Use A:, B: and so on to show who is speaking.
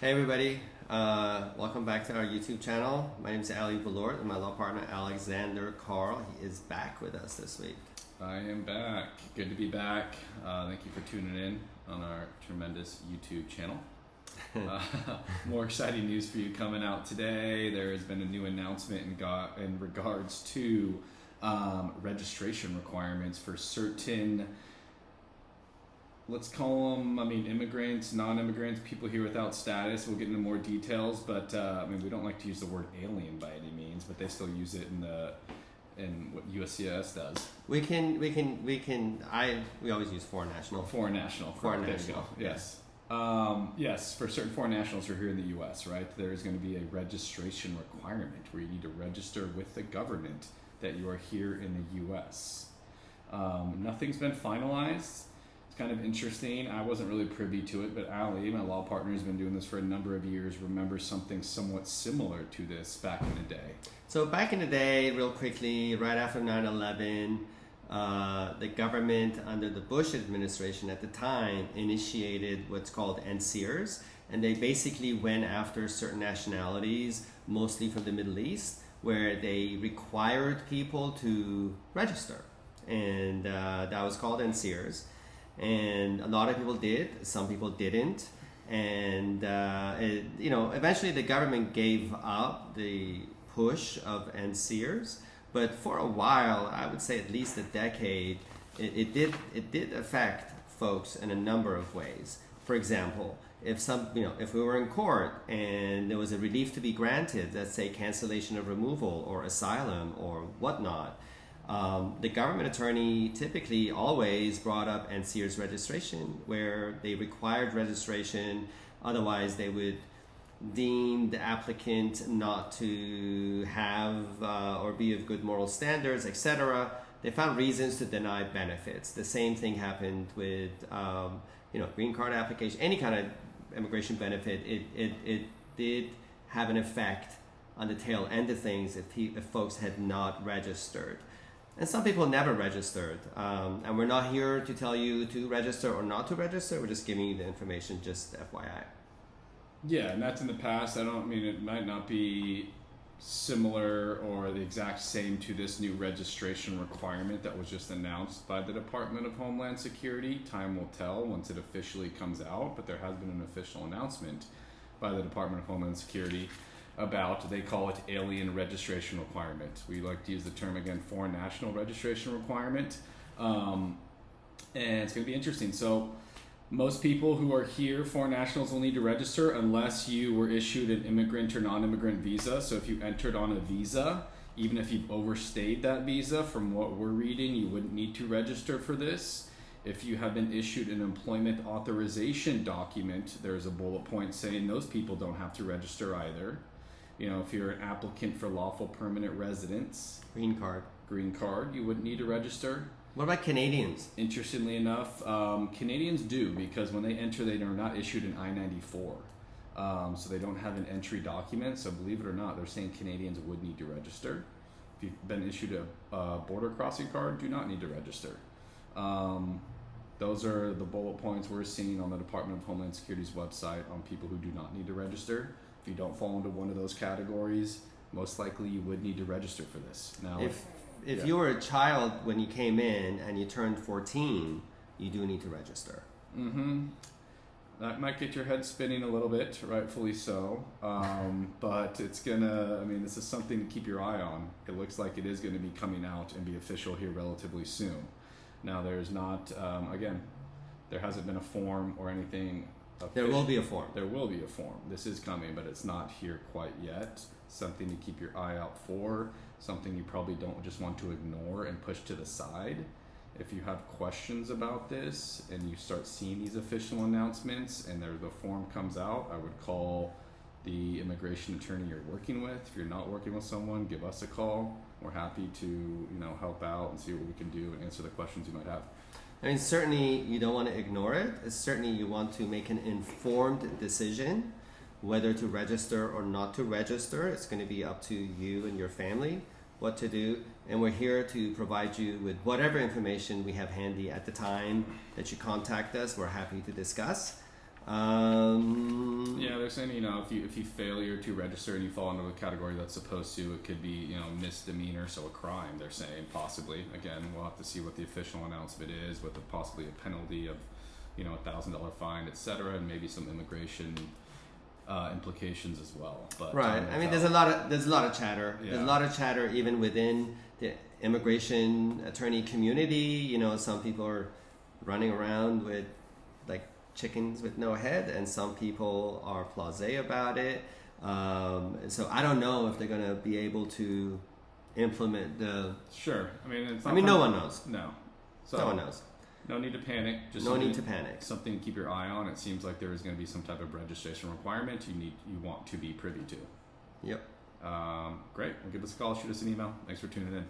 A: Hey everybody, welcome back to our YouTube channel. My name is Ali Valort and my law partner Alexander Carl. He is back with us this week.
B: I am back. Good to be back. Thank you for tuning in on our tremendous YouTube channel. More exciting news for you coming out today. There has been a new announcement in regards to registration requirements for certain, let's call them, immigrants, non-immigrants, people here without status. We'll get into more details, but we don't like to use the word alien by any means, but they still use it in what USCIS does.
A: We always use foreign national.
B: Foreign national.
A: Foreign national.
B: Yes. Yes, for certain foreign nationals who are here in the U.S., right, there is going to be a registration requirement where you need to register with the government that you are here in the U.S. Nothing's been finalized. Kind of interesting. I wasn't really privy to it, but Ali, my law partner, has been doing this for a number of years, remembers something somewhat similar to this back in the day.
A: So back in the day, real quickly, right after 9/11, the government under the Bush administration at the time initiated what's called NCERS, and they basically went after certain nationalities, mostly from the Middle East, where they required people to register, and that was called NCERS. And a lot of people did, some people didn't, and eventually the government gave up the push of NCERS, but for a while, I would say at least a decade, it did affect folks in a number of ways. For example, if we were in court and there was a relief to be granted, let's say cancellation of removal or asylum or whatnot, the government attorney typically always brought up NCERS registration, where they required registration, otherwise they would deem the applicant not to have or be of good moral standards, etc. They found reasons to deny benefits. The same thing happened with green card application, any kind of immigration benefit. It did have an effect on the tail end of things if folks had not registered. And some people never registered. And we're not here to tell you to register or not to register. We're just giving you the information, just FYI.
B: Yeah, and that's in the past. It might not be similar or the exact same to this new registration requirement that was just announced by the Department of Homeland Security. Time will tell once it officially comes out, but there has been an official announcement by the Department of Homeland Security about, they call it alien registration requirement. We like to use the term again, foreign national registration requirement. And it's going to be interesting. So most people who are here, foreign nationals, will need to register unless you were issued an immigrant or non-immigrant visa. So if you entered on a visa, even if you've overstayed that visa, from what we're reading, you wouldn't need to register for this. If you have been issued an employment authorization document, there's a bullet point saying those people don't have to register either. If you're an applicant for lawful permanent residence,
A: Green card,
B: you wouldn't need to register.
A: What about Canadians?
B: Interestingly enough, Canadians do, because when they enter, they are not issued an I-94. So they don't have an entry document. So believe it or not, they're saying Canadians would need to register. If you've been issued a border crossing card, do not need to register. Those are the bullet points we're seeing on the Department of Homeland Security's website on people who do not need to register. If you don't fall into one of those categories, most likely you would need to register for this. Now,
A: if you were a child when you came in and you turned 14, you do need to register.
B: Mm-hmm. That might get your head spinning a little bit, rightfully so. But it's gonna, this is something to keep your eye on. It looks like it is going to be coming out and be official here relatively soon. Now, there's not, there hasn't been a form or anything.
A: There will be a form.
B: There will be a form. This is coming, but it's not here quite yet. Something to keep your eye out for. Something you probably don't just want to ignore and push to the side. If you have questions about this and you start seeing these official announcements and the form comes out, I would call the immigration attorney you're working with. If you're not working with someone, give us a call. We're happy to help out and see what we can do and answer the questions you might have.
A: Certainly you don't want to ignore it. Certainly you want to make an informed decision whether to register or not to register. It's going to be up to you and your family what to do. And we're here to provide you with whatever information we have handy at the time that you contact us. We're happy to discuss.
B: Yeah, they're saying, if you failure to register and you fall into a category that's supposed to, it could be, misdemeanor, so a crime. They're saying possibly. Again, we'll have to see what the official announcement is, with possibly a penalty of, $1,000 fine, etc., and maybe some immigration implications as well. But
A: right. I mean, there's a lot of chatter.
B: Yeah.
A: There's a lot of chatter even within the immigration attorney community. Some people are running around with like chickens with no head, and some people are blasé about it. So I don't know if they're going to be able to implement the.
B: Sure.
A: No one knows.
B: No. So
A: no one knows.
B: No need to panic. Just
A: no need to panic.
B: Something to keep your eye on. It seems like there is going to be some type of registration requirement you want to be privy to.
A: Yep.
B: Great. Well, give us a call. Shoot us an email. Thanks for tuning in.